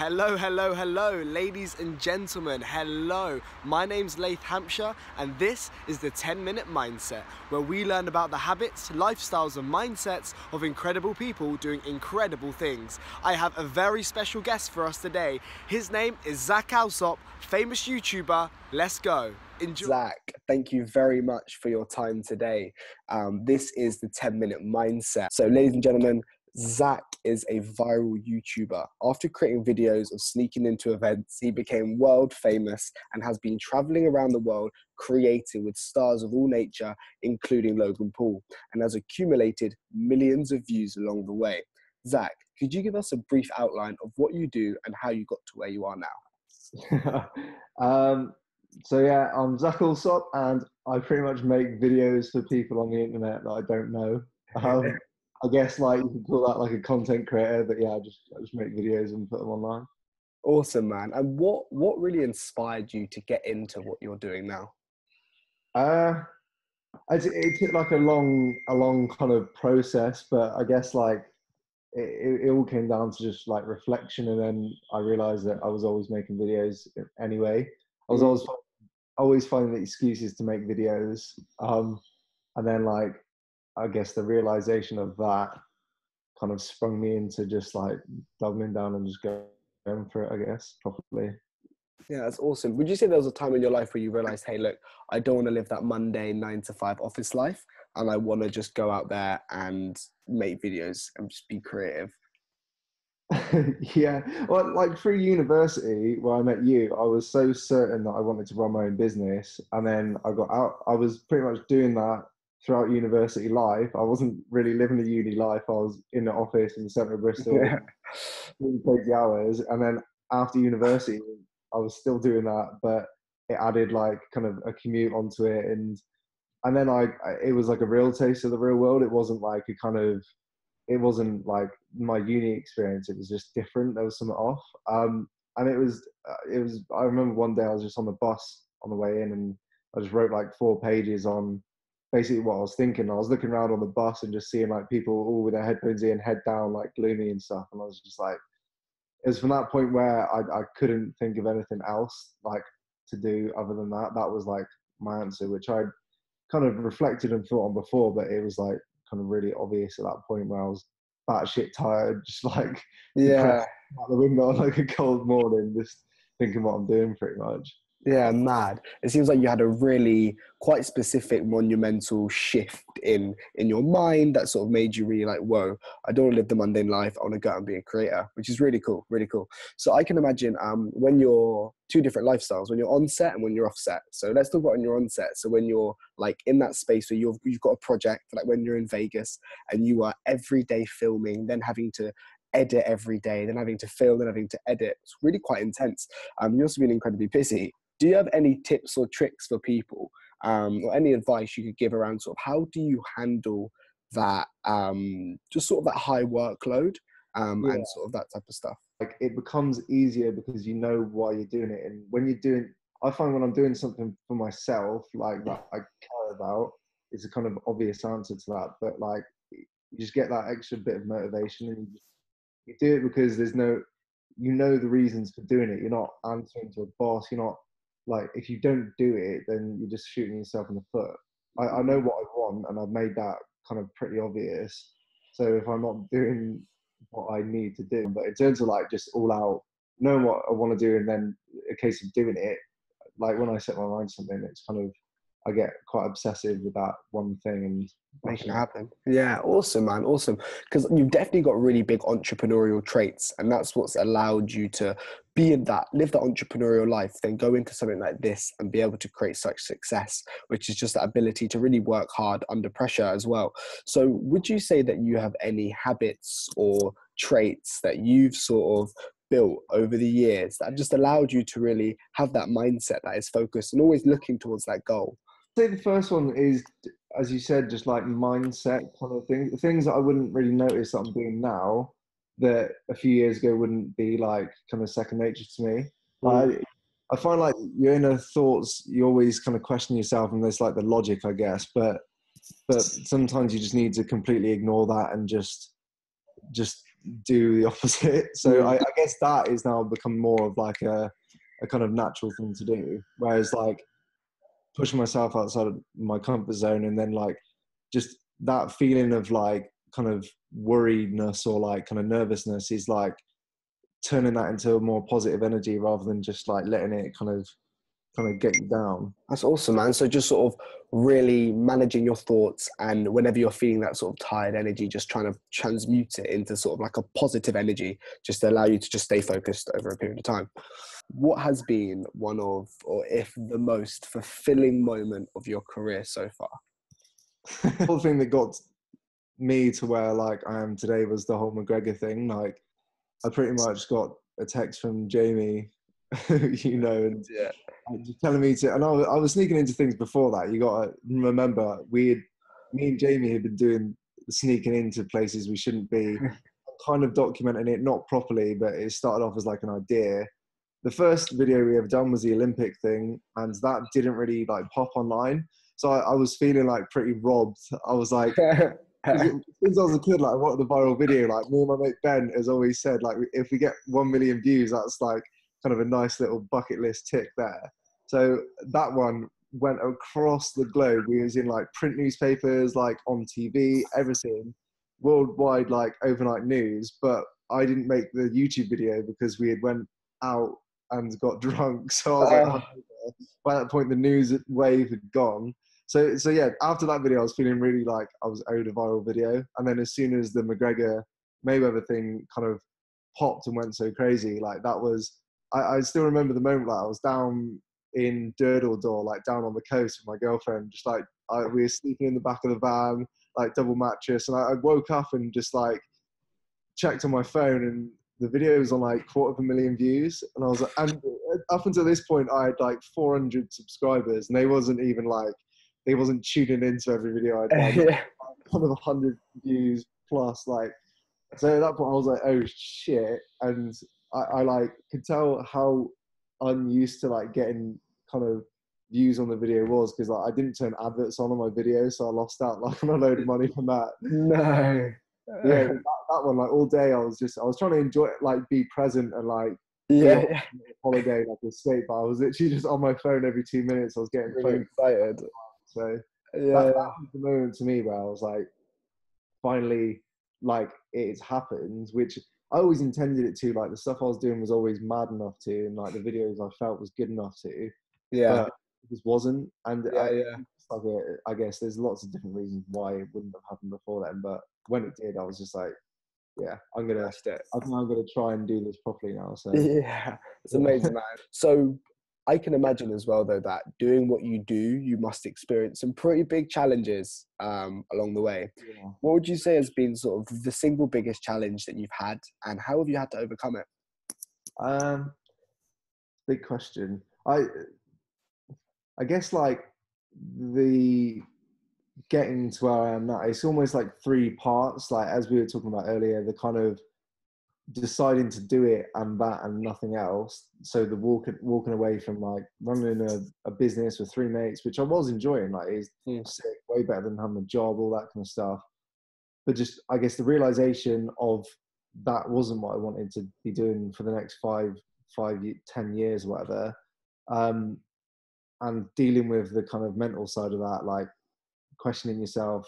Hello, hello, hello, ladies and gentlemen, hello. My name's Laith Hampshire, and this is the 10-Minute Mindset, where we learn about the habits, lifestyles, and mindsets of incredible people doing incredible things. I have a very special guest for us today. His name is Alsop, famous YouTuber. Let's go. Enjoy. Zach, thank you very much for your time today. This is the 10-Minute Mindset. So, ladies and gentlemen, Zach is a viral YouTuber. After creating videos of sneaking into events, he became world famous and has been traveling around the world creating with stars of all nature, including Logan Paul, and has accumulated millions of views along the way. Zach, could you give us a brief outline of what you do and how you got to where you are now? So yeah, I'm Zach Alsop, and I pretty much make videos for people on the internet that I don't know. I guess like you could call that like a content creator, but yeah, I just make videos and put them online. Awesome, man. And what really inspired you to get into what you're doing now? It took like a long kind of process, but I guess like it all came down to just like reflection, and then I realized that I was always making videos anyway. I was always finding excuses to make videos, and then like I guess the realization of that kind of sprung me into just like doubling down and just going for it, I guess, properly. Yeah, that's awesome. Would you say there was a time in your life where you realized, hey, look, I don't want to live that Monday 9 to 5 office life, and I want to just go out there and make videos and just be creative? Yeah, well, like through university where I met you, I was so certain that I wanted to run my own business, and then I got out. I was pretty much doing that throughout university life. I wasn't really living the uni life. I was in the office in the centre of Bristol, Yeah. doing crazy hours, and then after university, I was still doing that, but it added like kind of a commute onto it, and then it was like a real taste of the real world. It wasn't like it wasn't like my uni experience. It was just different. There was something off. And it was, I remember one day I was just on the bus on the way in, and I just wrote like 4 pages on basically what I was thinking. I was looking around on the bus and just seeing like people all with their headphones in, head down, like gloomy and stuff. And I was just like, it was from that point where I couldn't think of anything else like to do other than that. That was like my answer, which I'd kind of reflected and thought on before, but it was like kind of really obvious at that point where I was batshit tired, just like Yeah. out the window on like a cold morning, just thinking what I'm doing pretty much. Yeah, mad. It seems like you had a really quite specific monumental shift in your mind that sort of made you really like, whoa, I don't want to live the mundane life. I want to go out and be a creator, which is really cool, really cool. So I can imagine when you're two different lifestyles, when you're on set and when you're off set. So let's talk about when you're on set. So when you're like in that space where you've got a project, like when you're in Vegas and you are every day filming, then having to edit every day, then having to film, then having to edit. It's really quite intense. You've also been incredibly busy. Do you have any tips or tricks for people, or any advice you could give around sort of how do you handle that, just sort of that high workload, Yeah. and sort of that type of stuff? Like it becomes easier because you know why you're doing it. And when you're doing, I find when I'm doing something for myself, like that I care about, it's a kind of obvious answer to that. But like you just get that extra bit of motivation, and you do it because you know the reasons for doing it. You're not answering to a boss. You're not like, if you don't do it, then you're just shooting yourself in the foot. I know what I want, and I've made that kind of pretty obvious. So if I'm not doing what I need to do, but in terms of like just all out knowing what I want to do, and then a case of doing it, like when I set my mind to something, it's kind of, I get quite obsessive with that one thing and Make it happen. Yeah, awesome, man, awesome. Because you've definitely got really big entrepreneurial traits, and that's what's allowed you to be in that, live that entrepreneurial life, then go into something like this and be able to create such success, which is just that ability to really work hard under pressure as well. So would you say that you have any habits or traits that you've sort of built over the years that have just allowed you to really have that mindset that is focused and always looking towards that goal? I'd say the first one is, as you said, just like mindset kind of thing. The things that I wouldn't really notice that I'm doing now that a few years ago wouldn't be like kind of second nature to me. I find like your inner thoughts, you always kind of question yourself, and there's like the logic, I guess, but sometimes you just need to completely ignore that and just do the opposite. So I guess that is now become more of like a kind of natural thing to do. Whereas like pushing myself outside of my comfort zone, and then like just that feeling of like kind of worriedness or like kind of nervousness is like turning that into a more positive energy rather than just like letting it kind of get you down. That's awesome, man. So just sort of really managing your thoughts, and whenever you're feeling that sort of tired energy, just trying to transmute it into sort of like a positive energy, just to allow you to just stay focused over a period of time. What has been one of, or if the most fulfilling moment of your career so far? The whole thing that got me to where like I am today was the whole McGregor thing. Like I pretty much got a text from Jamie, you know, and just telling me to, and I was sneaking into things before that. You got to remember, me and Jamie had been doing sneaking into places we shouldn't be, kind of documenting it, not properly, but it started off as like an idea. The first video we ever done was the Olympic thing, and that didn't really like pop online. So I was feeling like pretty robbed. I was like, since I was a kid, like I wanted the viral video. Like me and my mate Ben has always said, like if we get 1 million views, that's like kind of a nice little bucket list tick there. So that one went across the globe. We was in like print newspapers, like on TV, everything, worldwide, like overnight news. But I didn't make the YouTube video because we had went out and got drunk. So I was like, by that point, the news wave had gone. So yeah, after that video, I was feeling really like I was owed a viral video. And then as soon as the McGregor Mayweather thing kind of popped and went so crazy, like that was, I still remember the moment, like I was down in Durdledor, like down on the coast with my girlfriend, just like we were sleeping in the back of the van, like double mattress. And I woke up and just like checked on my phone, and the video was on like 250,000 views. And I was like, and up until this point, I had like 400 subscribers, and they wasn't tuning into every video I'd done. Kind of 100 views plus, like. So at that point, I was like, oh shit. And I like could tell how unused to like getting kind of views on the video was, because like I didn't turn adverts on my video, so I lost out like on a load of money from that. No. Yeah, that one, like all day I was trying to enjoy it, like be present and like be on holiday, like escape. But I was literally just on my phone every 2 minutes. I was getting really excited. So that was the moment to me where I was like, finally, like it's happened, which I always intended it to. Like the stuff I was doing was always mad enough to, and like the videos I felt was good enough to, but it just wasn't. And I guess there's lots of different reasons why it wouldn't have happened before then, but when it did, I was just like, yeah, I think I'm gonna try and do this properly now. So yeah, it's amazing, man. So I can imagine as well, though, that doing what you do, you must experience some pretty big challenges along the way. Yeah. What would you say has been sort of the single biggest challenge that you've had, and how have you had to overcome it? Big question. I guess like the getting to where I am now, it's almost like three parts. Like as we were talking about earlier, the kind of deciding to do it and that and nothing else. So the walking away from like running a business with three mates, which I was enjoying, like is sick, way better than having a job, all that kind of stuff. But just I guess the realization of that wasn't what I wanted to be doing for the next 10 years, whatever. And dealing with the kind of mental side of that, like questioning yourself,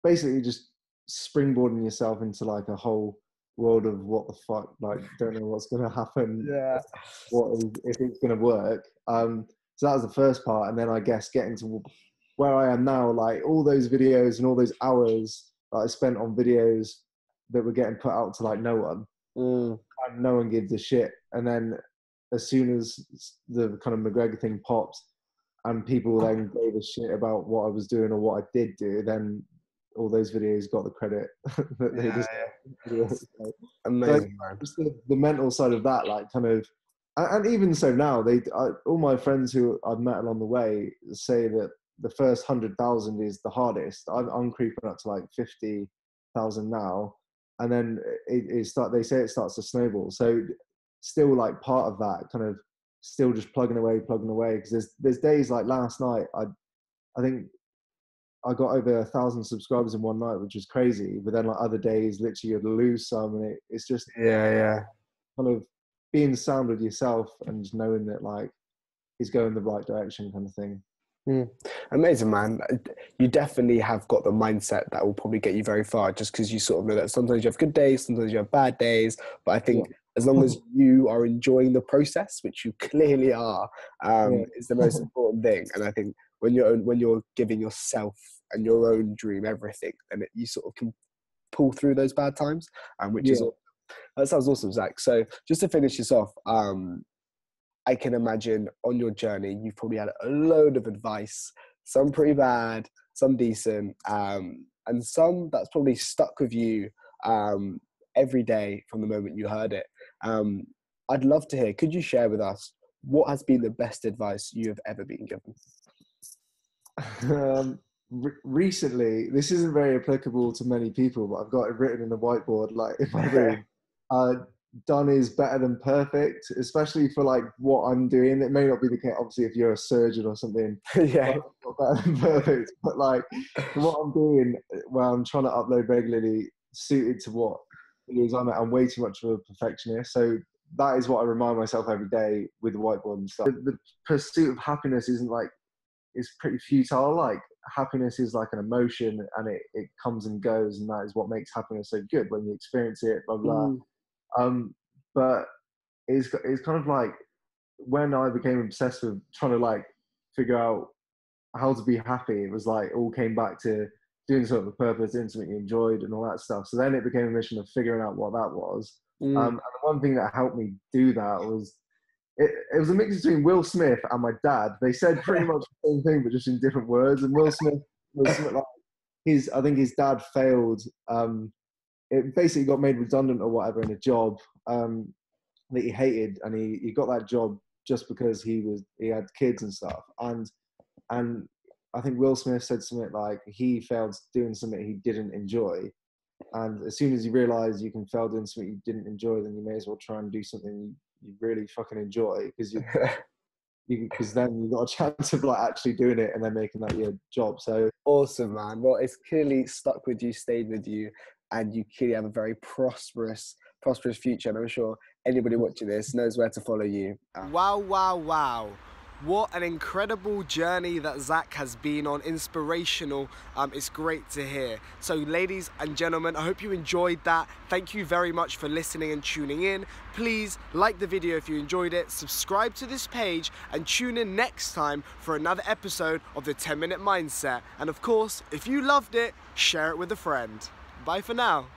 basically just springboarding yourself into like a whole world of what the fuck, like don't know what's going to happen, if it's going to work. So that was the first part, and then I guess getting to where I am now, like all those videos and all those hours that I spent on videos that were getting put out to like no one, and no one gives a shit. And then as soon as the kind of McGregor thing popped, and people then gave a shit about what I was doing or what I did do, then all those videos got the credit that they deserve. Amazing, man. Just the mental side of that, like kind of, and even so now, all my friends who I've met along the way say that the first 100,000 is the hardest. I'm creeping up to like 50,000 now, and then they say it starts to snowball. So still like part of that kind of still just plugging away, because there's days like last night, I think I got over 1,000 subscribers in one night, which was crazy. But then like other days, literally you'd lose some, and it's just Yeah, kind of being sound with yourself and just knowing that like it's going the right direction, kind of thing. yeah. Amazing, man. You definitely have got the mindset that will probably get you very far, just because you sort of know that sometimes you have good days, sometimes you have bad days. But I Yeah. think as long as you are enjoying the process, which you clearly are, Yeah. is the most important thing. And I think when you're giving yourself and your own dream everything, then you sort of can pull through those bad times, which is Yeah. awesome. That sounds awesome, Zach. So just to finish this off, I can imagine on your journey, you've probably had a load of advice, some pretty bad, some decent, and some that's probably stuck with you every day from the moment you heard it. Um, I'd love to hear, could you share with us what has been the best advice you have ever been given? Recently, this isn't very applicable to many people, but I've got it written in the whiteboard, like in my room. Done is better than perfect, especially for like what I'm doing. It may not be the case, obviously, if you're a surgeon or something. Yeah. Not better than perfect, but like for what I'm doing, where I'm trying to upload regularly, suited to what it is I'm way too much of a perfectionist. So that is what I remind myself every day with the whiteboard and stuff. The pursuit of happiness isn't like, it's pretty futile. Like happiness is like an emotion, and it comes and goes, and that is what makes happiness so good when you experience it. Blah blah. Mm. But it's kind of like when I became obsessed with trying to like figure out how to be happy, it was like all came back to doing something with purpose, doing something you enjoyed, and all that stuff. So then it became a mission of figuring out what that was. Mm. And the one thing that helped me do that was it was a mix between Will Smith and my dad. They said pretty much the same thing, but just in different words. And Will Smith was something like I think his dad failed. It basically got made redundant or whatever in a job that he hated, and he got that job just because he had kids and stuff. And I think Will Smith said something like he failed doing something he didn't enjoy. And as soon as you realize you can fail doing something you didn't enjoy, then you may as well try and do something you really fucking enjoy, because then you've got a chance of like actually doing it and then making that your job. So Awesome, man. Well, it's clearly stuck with you, stayed with you, and you clearly have a very prosperous future. And I'm sure anybody watching this knows where to follow you. Wow. What an incredible journey that Zach has been on, inspirational. It's great to hear. So ladies and gentlemen, I hope you enjoyed that. Thank you very much for listening and tuning in. Please like the video if you enjoyed it, subscribe to this page, and tune in next time for another episode of the 10-Minute Mindset. And of course, if you loved it, share it with a friend. Bye for now.